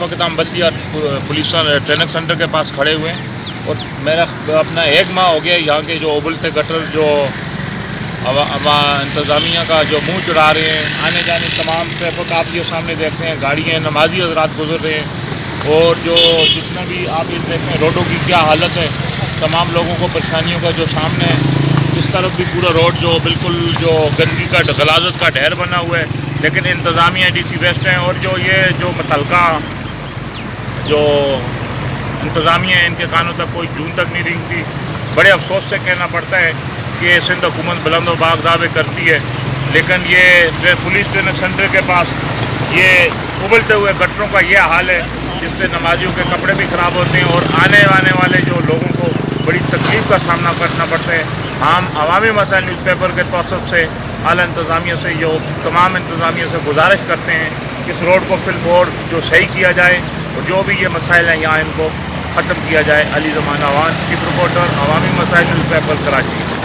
वक्त हम बल्दिया police training centre के पास खड़े हुए हैं और मेरा अपना 1 माह हो गया यहाँ के जो उबलते गटर जो इंतज़ामिया का जो मुंह चढ़ा रहे हैं, आने जाने तमाम ट्रैफिक आप ये सामने देखते हैं, गाड़ियाँ नमाजी हजरात गुजर रहे हैं और जो जितना भी आप ये देखते हैं रोडों की क्या हालत है, तमाम लोगों को परेशानियों का जो सामने है। इस तरफ भी पूरा रोड जो बिल्कुल जो गंदगी का गलाजत का ढेर बना हुआ है, लेकिन इंतज़ामिया DC वेस्ट हैं और जो ये जो मुतलका जो इंतज़ामिया है इनके कानों तक कोई जून तक नहीं रेंगती। बड़े अफसोस से कहना पड़ता है कि सिंध हुकूमत बुलंद बाग दावे करती है, लेकिन ये पुलिस ट्रेनिंग सेंटर के पास ये उबलते हुए गटरों का ये हाल है, जिससे नमाजियों के कपड़े भी ख़राब होते हैं और आने वाले जो लोगों को बड़ी तकलीफ़ का सामना करना पड़ता है। हम अवामी मसाइल न्यूज़पेपर के तौसफ से आला इंतज़ामिया से जो तमाम इंतज़ामिया से गुजारिश करते हैं कि इस रोड को फिलफोर जो सही किया जाए और जो भी ये मसाइल हैं यहाँ इनको ख़त्म किया जाए। अली ज़मान अवान, चीफ रिपोर्टर, अवामी मसाइल न्यूज़पेपर, कराची।